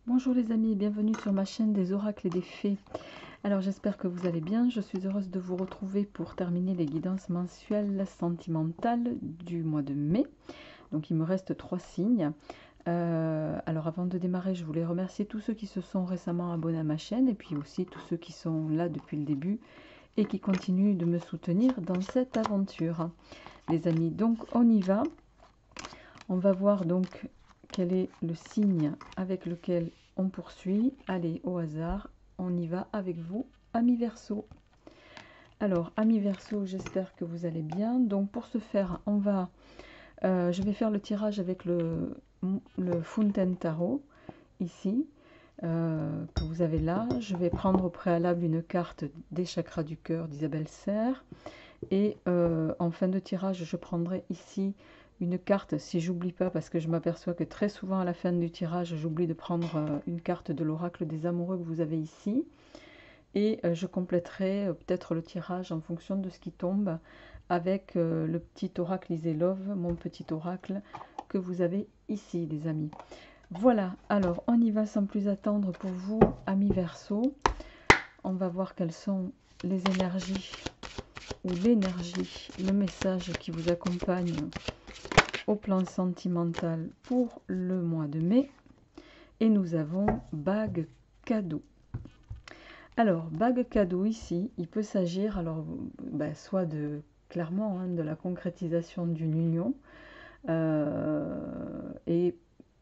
Bonjour les amis, bienvenue sur ma chaîne des oracles et des fées. Alors j'espère que vous allez bien, je suis heureuse de vous retrouver pour terminer les guidances mensuelles sentimentales du mois de mai. Donc il me reste 3 signes. Alors avant de démarrer, je voulais remercier tous ceux qui se sont récemment abonnés à ma chaîne et puis aussi tous ceux qui sont là depuis le début et qui continuent de me soutenir dans cette aventure. Les amis, donc on y va. On va voir donc quel est le signe avec lequel on poursuit. Allez, au hasard, on y va avec vous, amis Verseau. Alors, amis Verseau, j'espère que vous allez bien. Donc, pour ce faire, je vais faire le tirage avec le Fountain Tarot, ici, que vous avez là. Je vais prendre au préalable une carte des chakras du cœur d'Isabelle Serre. Et en fin de tirage, je prendrai ici une carte, si j'oublie pas, parce que je m'aperçois que très souvent à la fin du tirage, j'oublie de prendre une carte de l'oracle des amoureux que vous avez ici. Et je compléterai peut-être le tirage en fonction de ce qui tombe avec le petit oracle Iselove, mon petit oracle que vous avez ici, les amis. Voilà, alors on y va sans plus attendre pour vous, amis Verseau. On va voir quelles sont les énergies ou l'énergie, le message qui vous accompagne au plan sentimental pour le mois de mai. Et nous avons bague cadeau. Alors, bague cadeau ici, il peut s'agir alors soit de clairement de la concrétisation d'une union et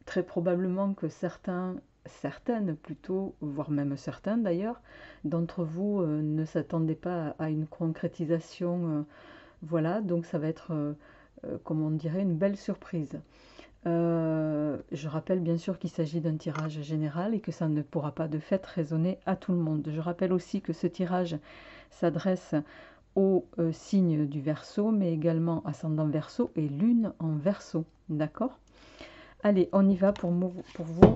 très probablement que certaines plutôt, voire même certains d'ailleurs, d'entre vous ne s'attendaient pas à une concrétisation. Voilà, donc ça va être, comme on dirait, une belle surprise. Je rappelle bien sûr qu'il s'agit d'un tirage général et que ça ne pourra pas de fait résonner à tout le monde. Je rappelle aussi que ce tirage s'adresse aux signes du Verseau, mais également ascendant Verseau et lune en Verseau. D'accord? Allez, on y va pour vous,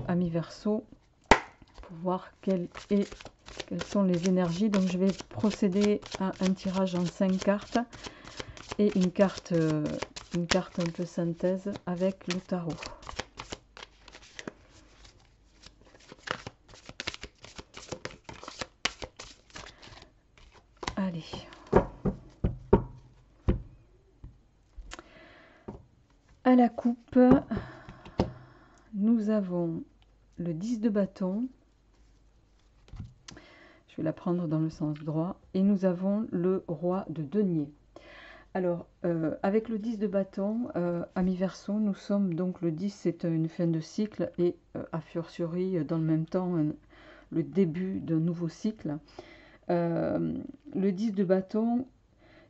amis Verseau, pour voir quelles sont les énergies. Donc je vais procéder à un tirage en 5 cartes et une carte un peu synthèse avec le tarot. Allez. À la coupe, nous avons le 10 de bâton. Je vais la prendre dans le sens droit. Et nous avons le roi de denier. Alors, avec le 10 de bâton, amis Verseau, nous sommes donc le 10, c'est une fin de cycle et a fortiori, dans le même temps, le début d'un nouveau cycle. Le 10 de bâton,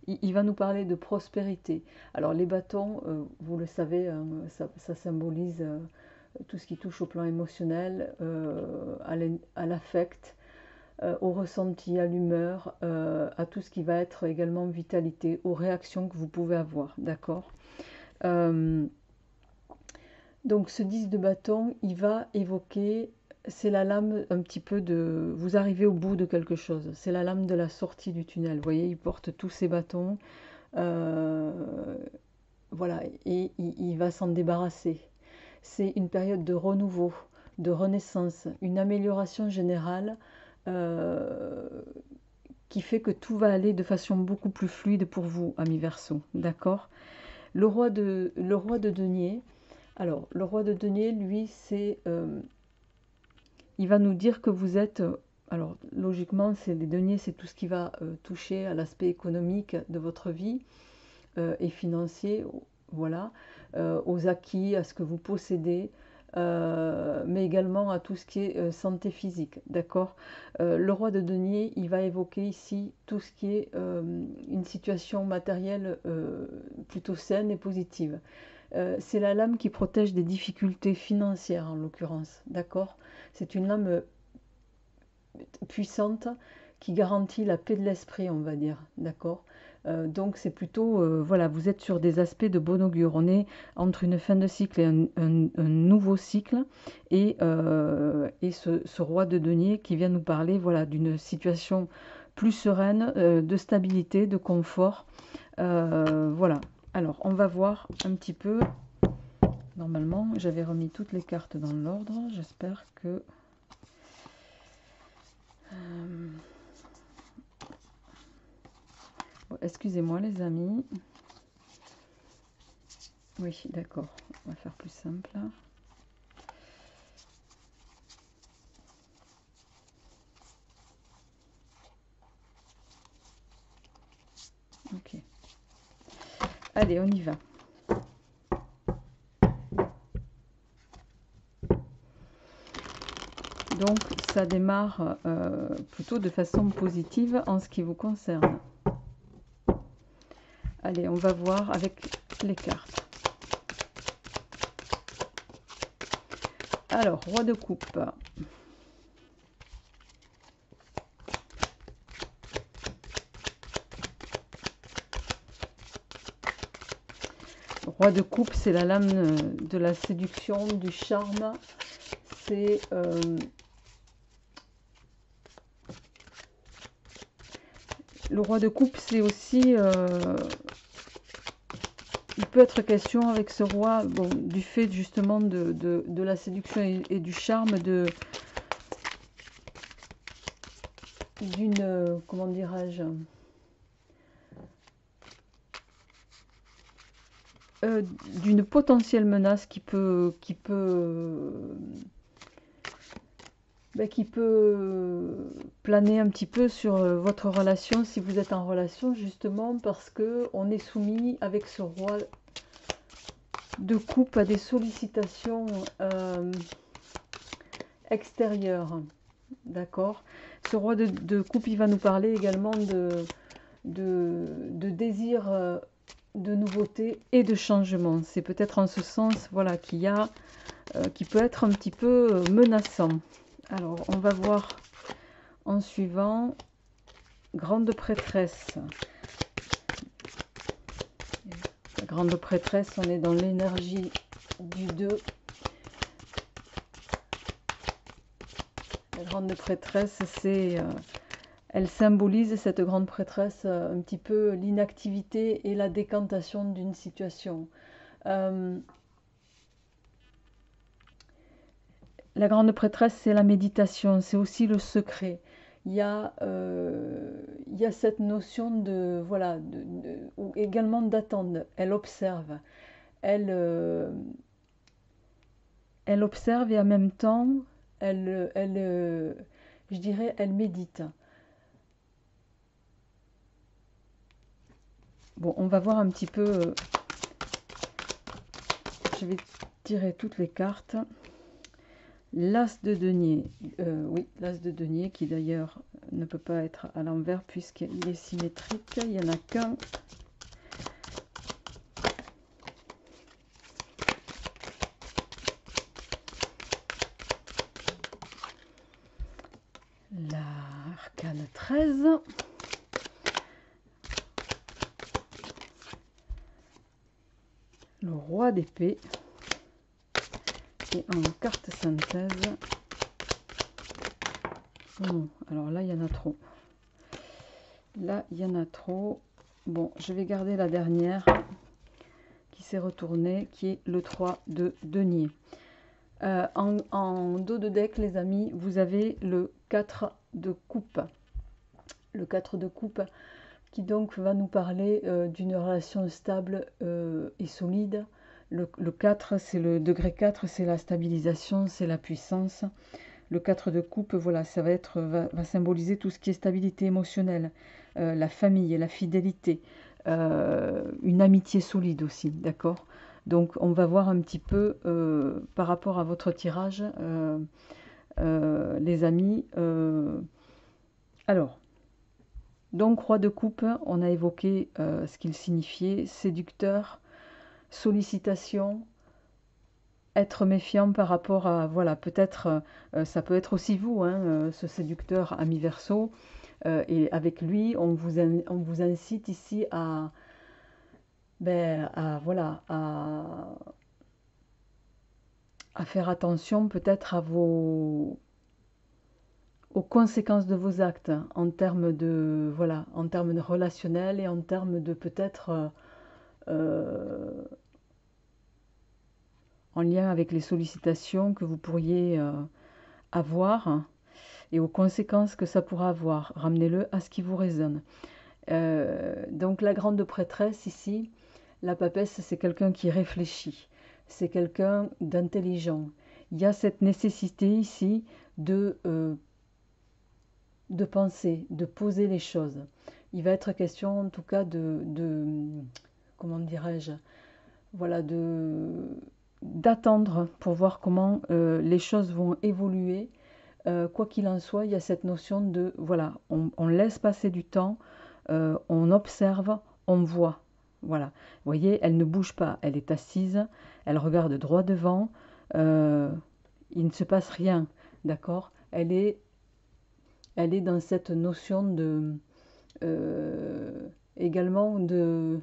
il va nous parler de prospérité. Alors, les bâtons, vous le savez, hein, ça symbolise tout ce qui touche au plan émotionnel, à l'affect, au ressenti, à l'humeur, à tout ce qui va être également vitalité, aux réactions que vous pouvez avoir, d'accord? Donc ce 10 de bâton, il va évoquer, c'est la lame un petit peu de, vous arrivez au bout de quelque chose, c'est la lame de la sortie du tunnel, vous voyez, il porte tous ses bâtons, voilà, et il va s'en débarrasser. C'est une période de renouveau, de renaissance, une amélioration générale qui fait que tout va aller de façon beaucoup plus fluide pour vous, amis Verseau, d'accord? Le roi de denier, alors le roi de denier, lui, il va nous dire que vous êtes, alors logiquement, c'est les deniers, c'est tout ce qui va toucher à l'aspect économique de votre vie et financier, voilà, aux acquis, à ce que vous possédez, mais également à tout ce qui est santé physique, d'accord? Le roi de denier, il va évoquer ici tout ce qui est une situation matérielle plutôt saine et positive. C'est la lame qui protège des difficultés financières en l'occurrence, d'accord? C'est une lame puissante qui garantit la paix de l'esprit, on va dire, d'accord? Donc c'est plutôt, voilà, vous êtes sur des aspects de bon augure. On est entre une fin de cycle et un nouveau cycle, et ce roi de denier qui vient nous parler, voilà, d'une situation plus sereine, de stabilité, de confort. Voilà. Alors, on va voir un petit peu. Normalement, j'avais remis toutes les cartes dans l'ordre. J'espère que Bon, excusez-moi les amis. Oui, d'accord. On va faire plus simple. Ok. Allez, on y va. Donc, ça démarre plutôt de façon positive en ce qui vous concerne. Allez, on va voir avec les cartes. Alors, roi de coupe. Roi de coupe, c'est la lame de la séduction, du charme. C'est le roi de coupe, c'est aussi... il peut être question avec ce roi, bon, du fait justement de la séduction et du charme, d'une, comment dirais-je, d'une potentielle menace qui peut planer un petit peu sur votre relation, si vous êtes en relation, justement parce que on est soumis avec ce roi de coupe à des sollicitations extérieures. D'accord. Ce roi de coupe, il va nous parler également de désir de nouveauté et de changement. C'est peut-être en ce sens, voilà, qui peut être un petit peu menaçant. Alors, on va voir en suivant, grande prêtresse. La grande prêtresse, on est dans l'énergie du 2. La grande prêtresse, c'est... elle symbolise, cette grande prêtresse, un petit peu l'inactivité et la décantation d'une situation. La grande prêtresse, c'est la méditation, c'est aussi le secret. Il y a cette notion de, voilà, ou également d'attendre. Elle observe. Elle observe et en même temps, je dirais, elle médite. Bon, on va voir un petit peu. Je vais tirer toutes les cartes. L'as de denier, oui, l'as de denier qui d'ailleurs ne peut pas être à l'envers puisqu'il est symétrique, il n'y en a qu'un. L'arcane 13. Le roi d'épée. Et en carte synthèse. Oh, alors là, il y en a trop. Là, il y en a trop. Bon, je vais garder la dernière qui s'est retournée, qui est le 3 de denier. En dos de deck, les amis, vous avez le 4 de coupe. Le 4 de coupe qui donc va nous parler d'une relation stable et solide. Le 4, c'est le degré 4, c'est la stabilisation, c'est la puissance. Le 4 de coupe, voilà, ça va symboliser tout ce qui est stabilité émotionnelle, la famille, la fidélité, une amitié solide aussi, d'accord? Donc on va voir un petit peu par rapport à votre tirage, les amis. Alors, donc roi de coupe, on a évoqué ce qu'il signifiait, séducteur, sollicitation, être méfiant par rapport à, voilà, peut-être, ça peut être aussi vous, hein, ce séducteur ami Verseau, et avec lui, on vous incite ici à, voilà, à faire attention peut-être aux conséquences de vos actes en termes de, voilà, en termes de relationnel et en termes de peut-être en lien avec les sollicitations que vous pourriez avoir. et aux conséquences que ça pourra avoir. Ramenez-le à ce qui vous résonne. Donc la grande prêtresse ici, la papesse, c'est quelqu'un qui réfléchit, c'est quelqu'un d'intelligent. Il y a cette nécessité ici de penser, de poser les choses. Il va être question en tout cas comment dirais-je, voilà, d'attendre pour voir comment les choses vont évoluer. Quoi qu'il en soit, il y a cette notion de, voilà, on laisse passer du temps, on observe, on voit. Voilà, vous voyez, elle ne bouge pas, elle est assise, elle regarde droit devant, il ne se passe rien, d'accord? Elle est dans cette notion de également de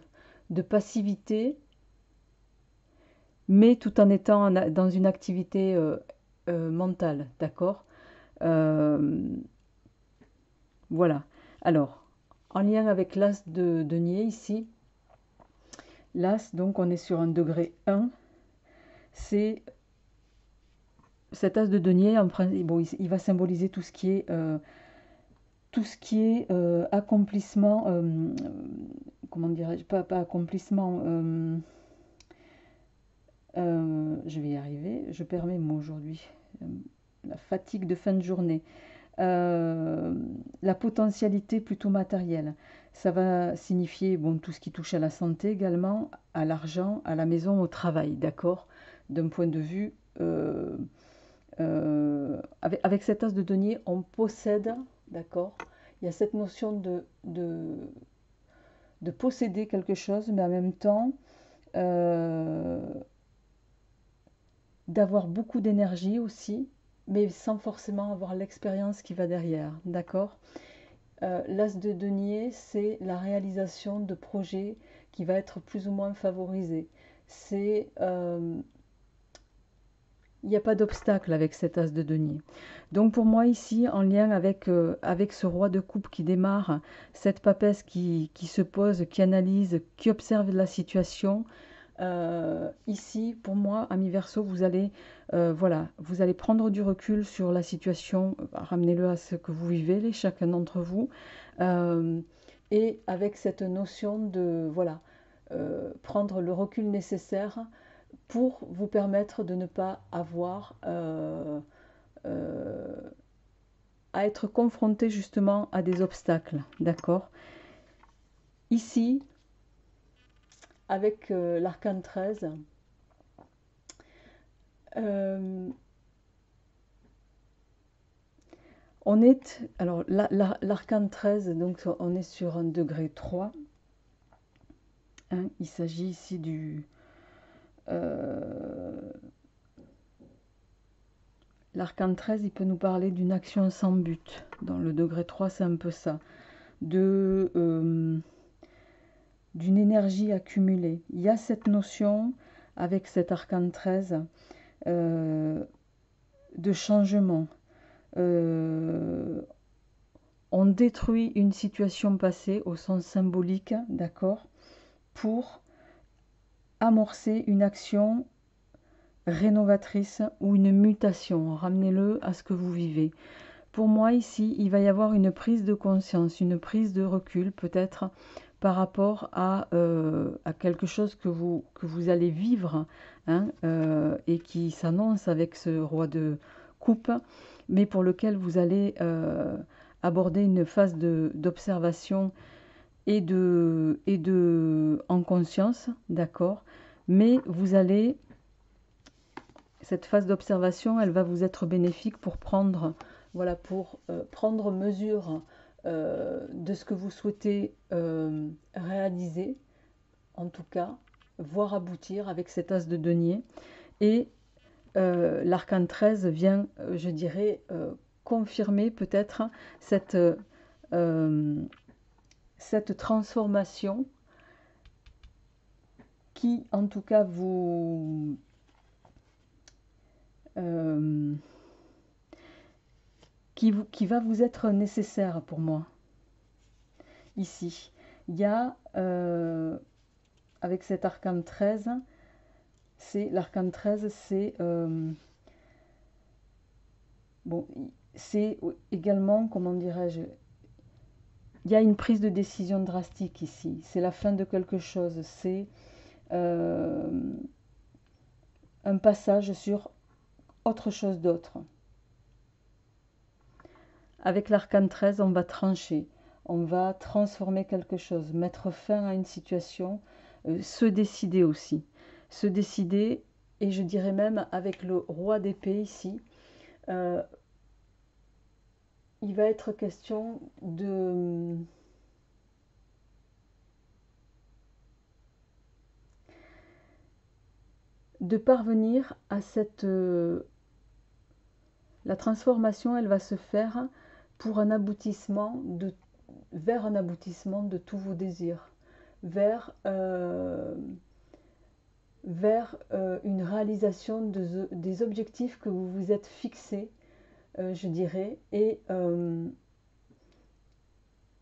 passivité, mais tout en étant dans une activité mentale, d'accord? Voilà. Alors, en lien avec l'as de denier ici, l'as, donc on est sur un degré 1, c'est cet as de denier, en principe, bon, il va symboliser tout ce qui est accomplissement, comment dirais-je, pas accomplissement, je vais y arriver, je perds mes mots aujourd'hui, la fatigue de fin de journée, la potentialité plutôt matérielle. Ça va signifier bon, tout ce qui touche à la santé également, à l'argent, à la maison, au travail, d'accord? D'un point de vue, avec cet as de denier, on possède, d'accord? Il y a cette notion de posséder quelque chose, mais en même temps, d'avoir beaucoup d'énergie aussi, mais sans forcément avoir l'expérience qui va derrière, d'accord? L'as de denier, c'est la réalisation de projets qui va être plus ou moins favorisé. C'est il n'y a pas d'obstacle avec cet as de denier. Donc pour moi ici, en lien avec, avec ce roi de coupe qui démarre, cette papesse qui se pose, qui analyse, qui observe la situation, ici, pour moi, ami Verseau, vous allez, voilà, vous allez prendre du recul sur la situation, ramenez-le à ce que vous vivez, chacun d'entre vous, et avec cette notion de, voilà, prendre le recul nécessaire pour vous permettre de ne pas avoir à être confronté justement à des obstacles, d'accord? Ici, avec l'arcane 13, on est, alors l'arcane 13, donc on est sur un degré 3. Hein, il s'agit ici du... l'arcane 13, il peut nous parler d'une action sans but. Dans le degré 3, c'est un peu ça. D'une énergie accumulée. Il y a cette notion, avec cet arcane 13, de changement. On détruit une situation passée au sens symbolique, d'accord, pour amorcer une action rénovatrice ou une mutation. Ramenez-le à ce que vous vivez. Pour moi, ici, il va y avoir une prise de conscience, une prise de recul, peut-être par rapport à quelque chose que vous allez vivre, hein, et qui s'annonce avec ce roi de coupe, mais pour lequel vous allez aborder une phase d'observation et en conscience, d'accord, mais vous allez, cette phase d'observation, elle va vous être bénéfique pour prendre, voilà, pour prendre mesure de ce que vous souhaitez réaliser, en tout cas, voir aboutir avec cet as de denier. Et l'arcane 13 vient, je dirais, confirmer peut-être cette transformation qui, en tout cas, qui va vous être nécessaire pour moi. Ici, il y a, avec cet arcane 13, l'arcane 13, c'est bon, c'est également, comment dirais-je, il y a une prise de décision drastique ici. C'est la fin de quelque chose. C'est un passage sur autre chose d'autre. Avec l'arcane 13, on va trancher. On va transformer quelque chose, mettre fin à une situation, se décider aussi. Se décider, et je dirais même avec le roi d'épée ici, il va être question de parvenir à cette... la transformation, elle va se faire pour un aboutissement, vers un aboutissement de tous vos désirs, vers une réalisation des objectifs que vous vous êtes fixés, je dirais. Et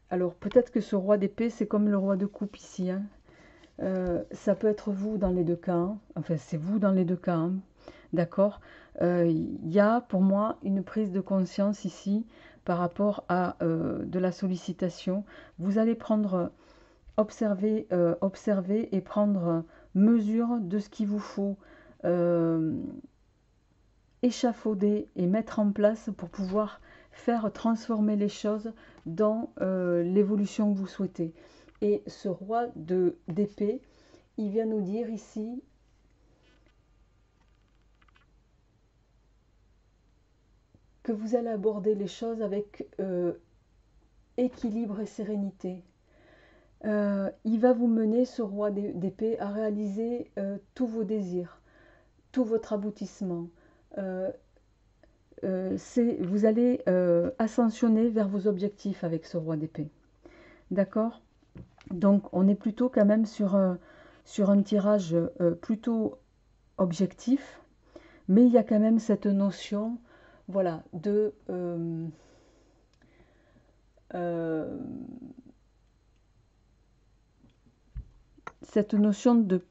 alors peut-être que ce roi d'épée, c'est comme le roi de coupe ici, hein. Ça peut être vous dans les deux cas, hein. Enfin c'est vous dans les deux cas, hein. D'accord. Il y a pour moi une prise de conscience ici par rapport à de la sollicitation. Vous allez prendre, observer et prendre mesure de ce qu'il vous faut échafauder et mettre en place pour pouvoir faire transformer les choses dans l'évolution que vous souhaitez. Et ce roi d'épée, il vient nous dire ici que vous allez aborder les choses avec équilibre et sérénité. Il va vous mener, ce roi d'épée, à réaliser tous vos désirs, tout votre aboutissement. Vous allez ascensionner vers vos objectifs avec ce roi d'épée. D'accord? Donc on est plutôt quand même sur un tirage plutôt objectif, mais il y a quand même cette notion, voilà, de cette notion de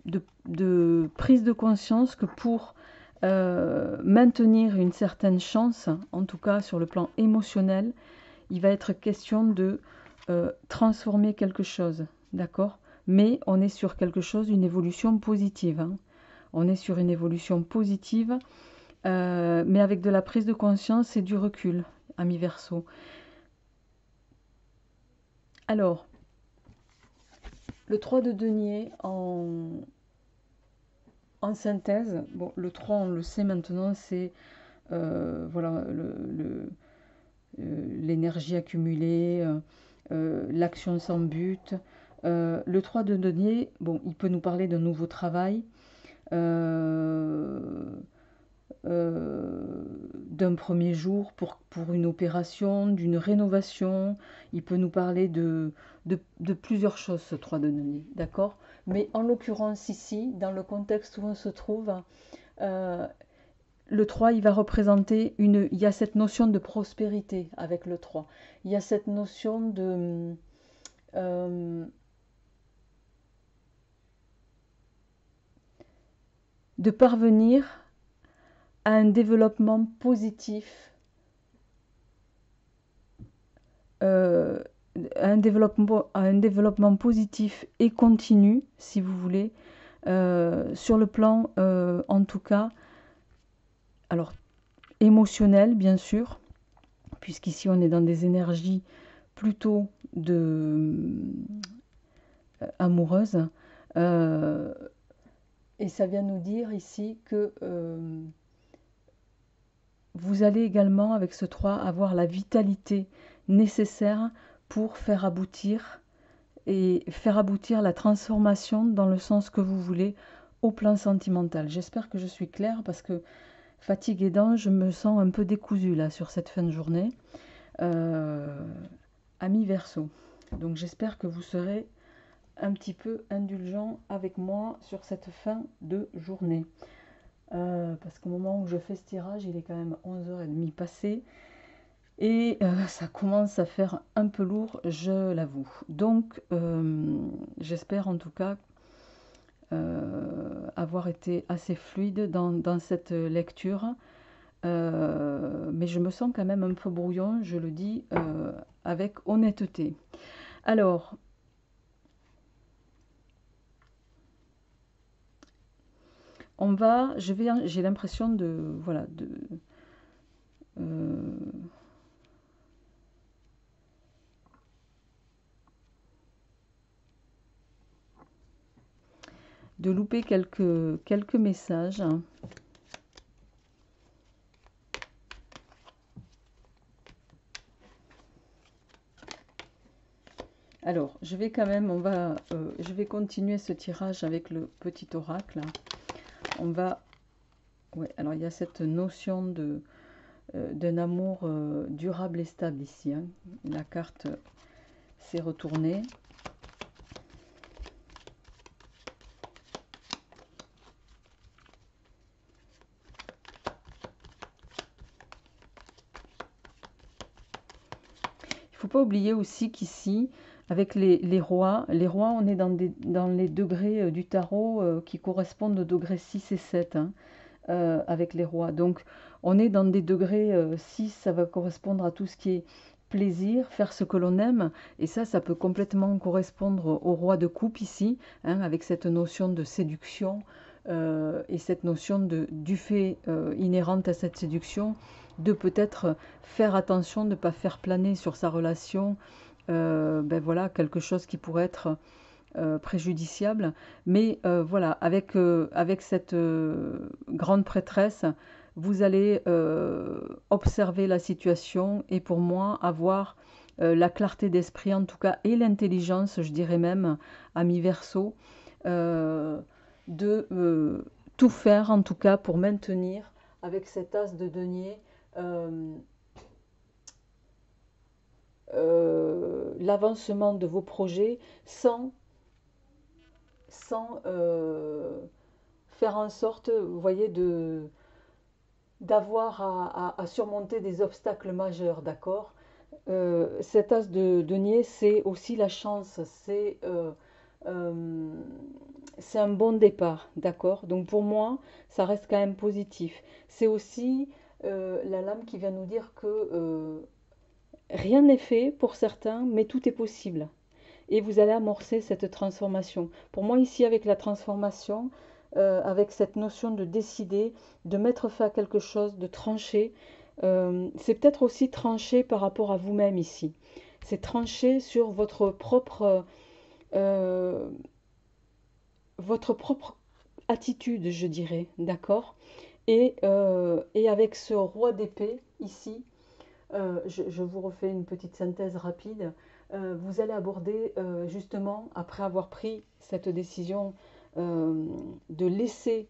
prise de conscience que pour maintenir une certaine chance, en tout cas sur le plan émotionnel, il va être question de transformer quelque chose, d'accord? Mais on est sur quelque chose, une évolution positive, hein. On est sur une évolution positive, mais avec de la prise de conscience et du recul, ami Verseau. Alors, le 3 de denier en synthèse, bon, le 3 on le sait maintenant, c'est voilà, l'énergie accumulée, l'action sans but. Le 3 de denier, bon, il peut nous parler d'un nouveau travail, d'un premier jour pour une opération, d'une rénovation. Il peut nous parler de plusieurs choses, ce 3 de denier, d'accord? Mais en l'occurrence ici, dans le contexte où on se trouve, le 3, il va représenter il y a cette notion de prospérité avec le 3. Il y a cette notion de parvenir à un développement positif, à un développement positif et continu, si vous voulez, sur le plan, en tout cas, alors émotionnel, bien sûr, puisqu'ici on est dans des énergies plutôt amoureuses. Et ça vient nous dire ici que vous allez également, avec ce 3, avoir la vitalité nécessaire pour faire aboutir la transformation dans le sens que vous voulez au plan sentimental. J'espère que je suis claire parce que fatigue aidant, je me sens un peu décousue là sur cette fin de journée. Ami Verseau, donc j'espère que vous serez un petit peu indulgent avec moi sur cette fin de journée. Parce qu'au moment où je fais ce tirage, il est quand même 11h30 passé. Et ça commence à faire un peu lourd, je l'avoue. Donc, j'espère en tout cas avoir été assez fluide dans cette lecture. Mais mais je me sens quand même un peu brouillon, je le dis avec honnêteté. Alors, j'ai l'impression de, voilà, de louper quelques messages. Alors, je vais quand même, je vais continuer ce tirage avec le petit oracle. On va, ouais, alors il y a cette notion d'un amour durable et stable ici, hein. La carte s'est retournée. Il ne faut pas oublier aussi qu'ici, avec les rois, on est dans les degrés du tarot qui correspondent aux degrés 6 et 7, hein, avec les rois. Donc, on est dans des degrés 6, ça va correspondre à tout ce qui est plaisir, faire ce que l'on aime. Et ça peut complètement correspondre au roi de coupe ici, hein, avec cette notion de séduction et cette notion du fait inhérente à cette séduction, de peut-être faire attention de ne pas faire planer sur sa relation ben voilà, quelque chose qui pourrait être préjudiciable. Mais voilà, avec cette grande prêtresse, vous allez observer la situation et pour moi avoir la clarté d'esprit en tout cas et l'intelligence, je dirais même, à mi-verso, de tout faire en tout cas pour maintenir avec cet as de denier l'avancement de vos projets sans faire en sorte, vous voyez, d'avoir à surmonter des obstacles majeurs, d'accord. Cet as de denier, c'est aussi la chance, c'est un bon départ, d'accord. Donc pour moi, ça reste quand même positif. C'est aussi la lame qui vient nous dire que rien n'est fait pour certains, mais tout est possible. Et vous allez amorcer cette transformation. Pour moi, ici, avec la transformation, avec cette notion de décider, de mettre fin à quelque chose, de trancher, c'est peut-être aussi trancher par rapport à vous-même ici. C'est trancher sur euh, votre propre attitude, je dirais, d'accord. Et avec ce roi d'épée ici, je vous refais une petite synthèse rapide. Vous allez aborder justement, après avoir pris cette décision de laisser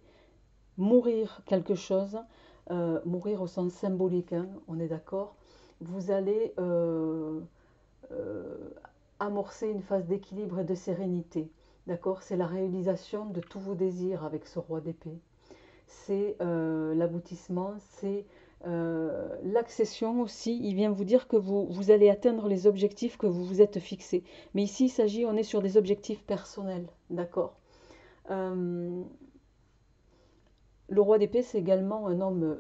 mourir quelque chose, mourir au sens symbolique, hein, on est d'accord, vous allez amorcer une phase d'équilibre et de sérénité. D'accord. C'est la réalisation de tous vos désirs avec ce roi d'épée. C'est l'aboutissement, c'est l'accession aussi. Il vient vous dire que vous allez atteindre les objectifs que vous vous êtes fixés. Mais ici, il s'agit, on est sur des objectifs personnels, d'accord. Le roi d'épée, c'est également un homme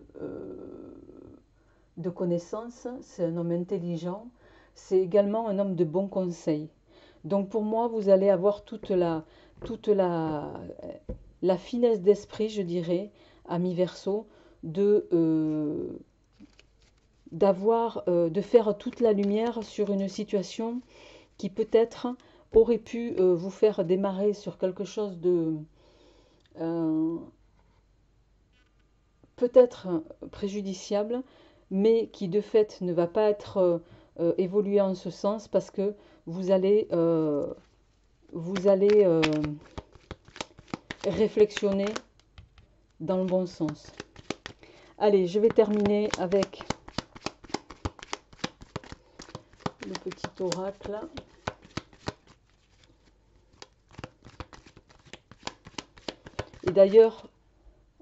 de connaissance, c'est un homme intelligent, c'est également un homme de bon conseil. Donc pour moi, vous allez avoir toute la finesse d'esprit, je dirais, à mi-verso, de faire toute la lumière sur une situation qui peut-être aurait pu vous faire démarrer sur quelque chose de peut-être préjudiciable, mais qui de fait ne va pas être évolué en ce sens parce que vous allez réflexionner dans le bon sens. Allez, je vais terminer avec le petit oracle. Et d'ailleurs,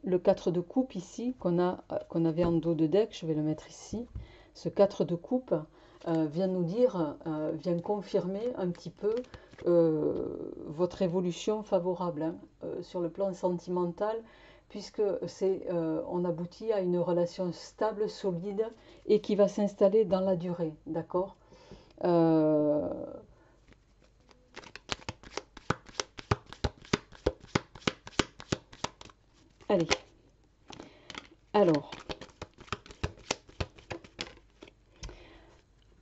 le 4 de coupe ici, qu'on avait en dos de deck, je vais le mettre ici. Ce 4 de coupe vient nous dire, vient confirmer un petit peu votre évolution favorable, hein, sur le plan sentimental, puisque on aboutit à une relation stable, solide et qui va s'installer dans la durée, d'accord? Allez, alors,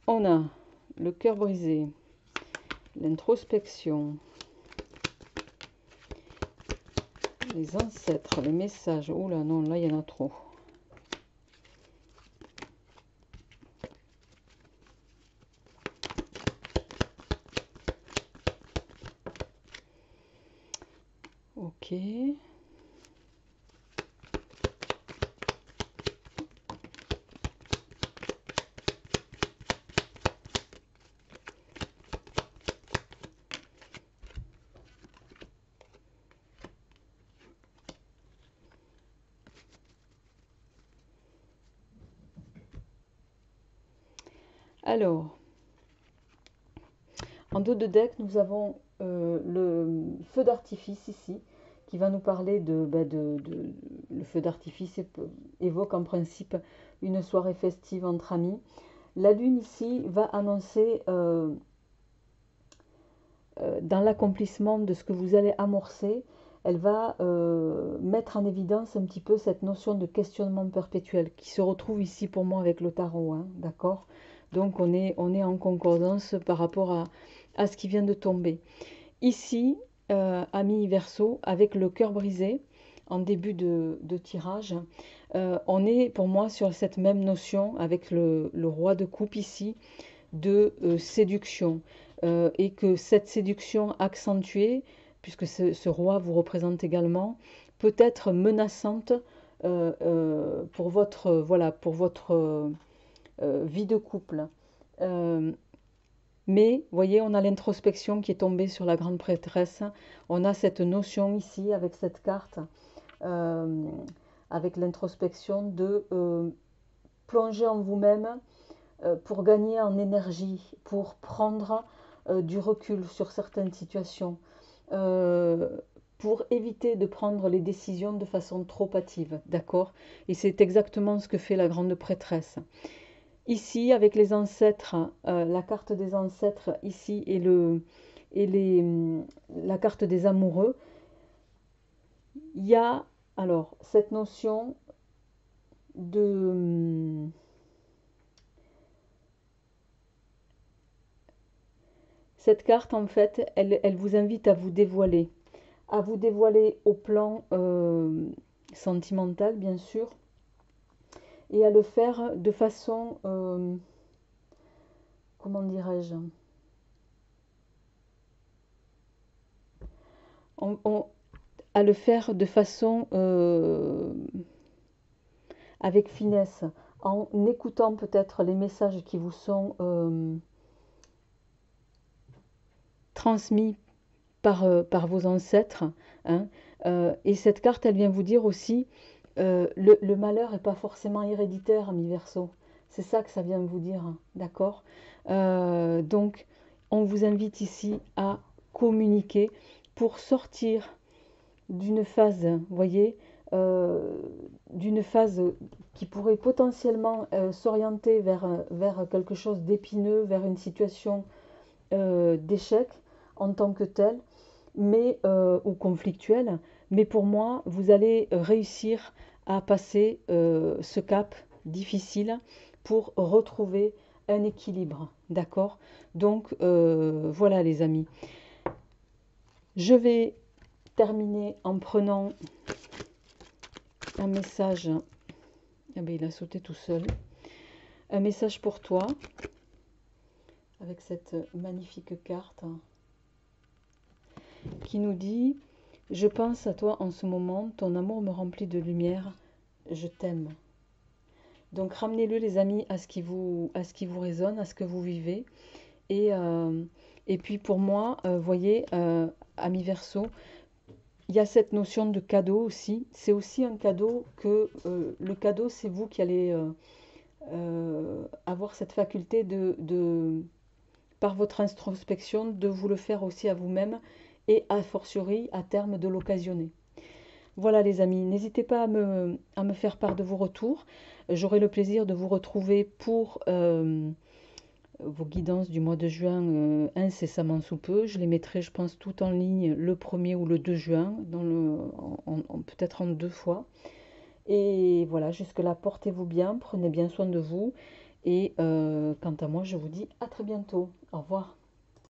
on a le cœur brisé, l'introspection, les ancêtres, les messages. Oh là, non, là, il y en a trop. Ok. Alors, en dos de deck, nous avons le feu d'artifice ici, qui va nous parler le feu d'artifice évoque en principe une soirée festive entre amis. La lune ici va annoncer dans l'accomplissement de ce que vous allez amorcer, elle va mettre en évidence un petit peu cette notion de questionnement perpétuel qui se retrouve ici pour moi avec le tarot, hein, d'accord? Donc on est en concordance par rapport à ce qui vient de tomber. Ici, ami Verseau, avec le cœur brisé, en début de tirage, on est pour moi sur cette même notion avec le roi de coupe ici, de séduction. Et que cette séduction accentuée, puisque ce roi vous représente également, peut être menaçante pour votre, voilà, pour votre vie de couple. Mais, vous voyez, on a l'introspection qui est tombée sur la grande prêtresse. On a cette notion ici, avec cette carte, avec l'introspection de plonger en vous-même pour gagner en énergie, pour prendre du recul sur certaines situations, pour éviter de prendre les décisions de façon trop hâtive, d'accord? Et c'est exactement ce que fait la grande prêtresse. Ici, avec les ancêtres, la carte des ancêtres ici et la carte des amoureux, il y a alors cette notion de cette carte, en fait, elle vous invite à vous dévoiler au plan sentimental, bien sûr, et à le faire de façon, comment dirais-je, à le faire de façon avec finesse, en écoutant peut-être les messages qui vous sont transmis par vos ancêtres, hein. Et cette carte, elle vient vous dire aussi, le malheur n'est pas forcément héréditaire, mi Verseau. C'est ça que ça vient vous dire, d'accord? Donc, on vous invite ici à communiquer pour sortir d'une phase, vous voyez, d'une phase qui pourrait potentiellement s'orienter vers quelque chose d'épineux, vers une situation d'échec en tant que tel, mais ou conflictuel. Mais pour moi, vous allez réussir à passer ce cap difficile pour retrouver un équilibre, d'accord? Donc voilà les amis. Je vais terminer en prenant un message. Ah ben, il a sauté tout seul. Un message pour toi avec cette magnifique carte qui nous dit: je pense à toi en ce moment, ton amour me remplit de lumière, je t'aime. Donc ramenez-le les amis à ce qui vous résonne, à ce que vous vivez. Et puis pour moi, voyez, ami Verseau, il y a cette notion de cadeau aussi. C'est aussi un cadeau que le cadeau, c'est vous qui allez avoir cette faculté par votre introspection, de vous le faire aussi à vous-même et a fortiori à terme de l'occasionner. Voilà les amis, n'hésitez pas à me faire part de vos retours. J'aurai le plaisir de vous retrouver pour vos guidances du mois de juin incessamment sous peu. Je les mettrai, je pense, tout en ligne le 1er ou le 2 juin, peut-être en 2 fois. Et voilà, jusque-là, portez-vous bien, prenez bien soin de vous. Et quant à moi, je vous dis à très bientôt. Au revoir.